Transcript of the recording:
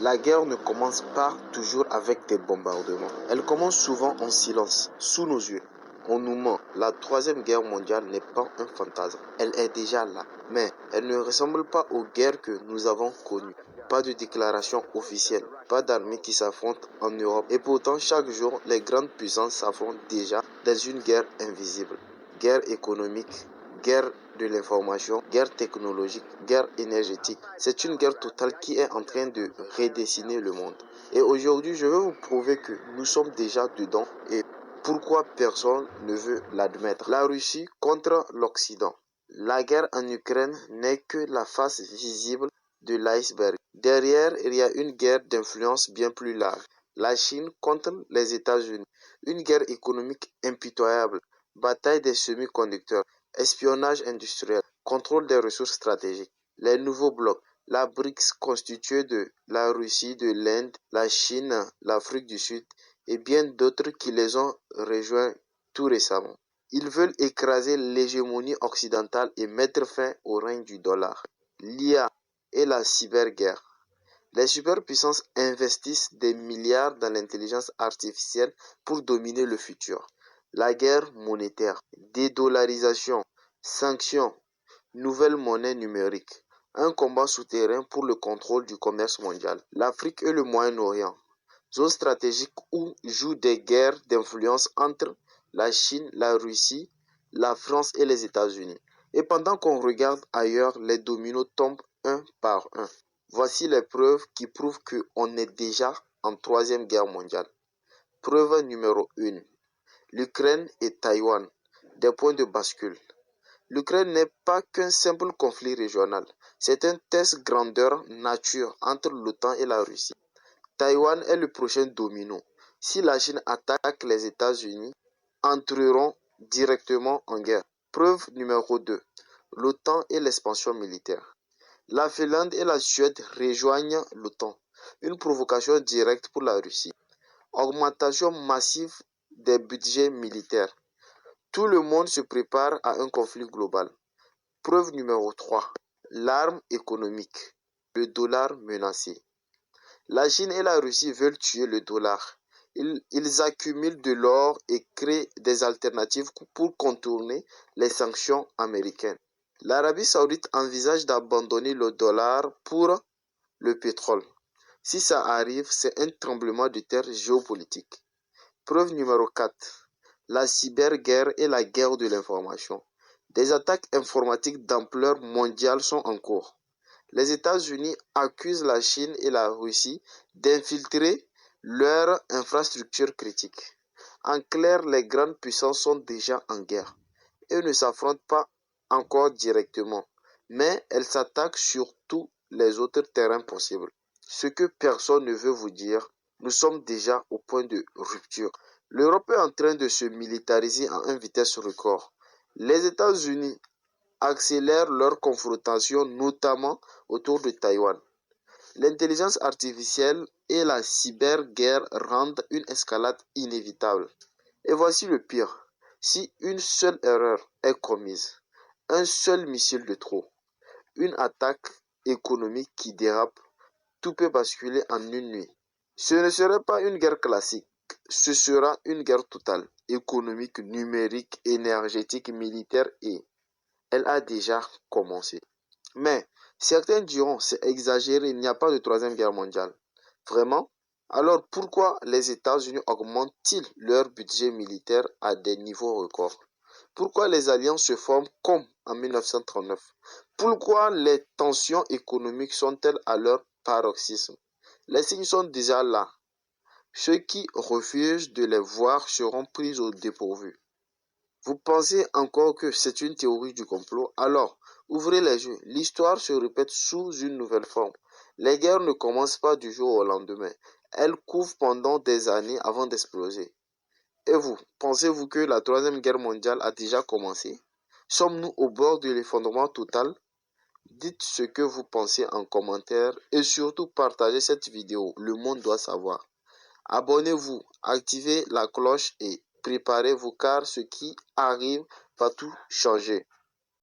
La guerre ne commence pas toujours avec des bombardements. Elle commence souvent en silence, sous nos yeux. On nous ment. La troisième guerre mondiale n'est pas un fantasme. Elle est déjà là. Mais elle ne ressemble pas aux guerres que nous avons connues. Pas de déclaration officielle, pas d'armées qui s'affrontent en Europe. Et pourtant, chaque jour, les grandes puissances s'affrontent déjà dans une guerre invisible. Guerre économique, guerre de l'information, guerre technologique, guerre énergétique. C'est une guerre totale qui est en train de redessiner le monde. Et aujourd'hui, je vais vous prouver que nous sommes déjà dedans et pourquoi personne ne veut l'admettre. La Russie contre l'Occident. La guerre en Ukraine n'est que la face visible de l'iceberg. Derrière, il y a une guerre d'influence bien plus large. La Chine contre les États-Unis. Une guerre économique impitoyable. Bataille des semi-conducteurs. Espionnage industriel. Contrôle des ressources stratégiques. Les nouveaux blocs. La BRICS constituée de la Russie, de l'Inde, la Chine, l'Afrique du Sud et bien d'autres qui les ont rejoints tout récemment. Ils veulent écraser l'hégémonie occidentale et mettre fin au règne du dollar. L'IA et la cyberguerre. Les superpuissances investissent des milliards dans l'intelligence artificielle pour dominer le futur. La guerre monétaire, dédollarisation, sanctions, nouvelle monnaie numérique. Un combat souterrain pour le contrôle du commerce mondial. L'Afrique et le Moyen-Orient. Zone stratégique où jouent des guerres d'influence entre la Chine, la Russie, la France et les États-Unis. Et pendant qu'on regarde ailleurs, les dominos tombent un par un. Voici les preuves qui prouvent qu'on est déjà en troisième guerre mondiale. Preuve numéro 1. L'Ukraine et Taïwan. Des points de bascule. L'Ukraine n'est pas qu'un simple conflit régional. C'est un test grandeur nature entre l'OTAN et la Russie. Taïwan est le prochain domino. Si la Chine attaque les États-Unis, entreront directement en guerre. Preuve numéro 2. L'OTAN et l'expansion militaire. La Finlande et la Suède rejoignent l'OTAN. Une provocation directe pour la Russie. Augmentation massive des budgets militaires. Tout le monde se prépare à un conflit global. Preuve numéro 3. L'arme économique. Le dollar menacé. La Chine et la Russie veulent tuer le dollar. Ils accumulent de l'or et créent des alternatives pour contourner les sanctions américaines. L'Arabie saoudite envisage d'abandonner le dollar pour le pétrole. Si ça arrive, c'est un tremblement de terre géopolitique. Preuve numéro 4. La cyberguerre et la guerre de l'information. Des attaques informatiques d'ampleur mondiale sont en cours. Les États-Unis accusent la Chine et la Russie d'infiltrer leurs infrastructures critiques. En clair, les grandes puissances sont déjà en guerre et ne s'affrontent pas encore directement, mais elles s'attaquent sur tous les autres terrains possibles. Ce que personne ne veut vous dire, nous sommes déjà au point de rupture. L'Europe est en train de se militariser à une vitesse record. Les États-Unis accélèrent leur confrontation, notamment autour de Taïwan. L'intelligence artificielle et la cyberguerre rendent une escalade inévitable. Et voici le pire. Si une seule erreur est commise, un seul missile de trop, une attaque économique qui dérape, tout peut basculer en une nuit. Ce ne serait pas une guerre classique, ce sera une guerre totale, économique, numérique, énergétique, militaire et elle a déjà commencé. Mais certains diront c'est exagéré, il n'y a pas de troisième guerre mondiale. Vraiment? Alors pourquoi les États-Unis augmentent-ils leur budget militaire à des niveaux records? Pourquoi les alliances se forment comme en 1939? Pourquoi les tensions économiques sont-elles à leur paroxysme? Les signes sont déjà là. Ceux qui refusent de les voir seront pris au dépourvu. Vous pensez encore que c'est une théorie du complot? Alors, ouvrez les yeux. L'histoire se répète sous une nouvelle forme. Les guerres ne commencent pas du jour au lendemain. Elles couvrent pendant des années avant d'exploser. Et vous, pensez-vous que la troisième guerre mondiale a déjà commencé? Sommes-nous au bord de l'effondrement total? Dites ce que vous pensez en commentaire et surtout partagez cette vidéo. Le monde doit savoir. Abonnez-vous, activez la cloche et préparez-vous car ce qui arrive va tout changer.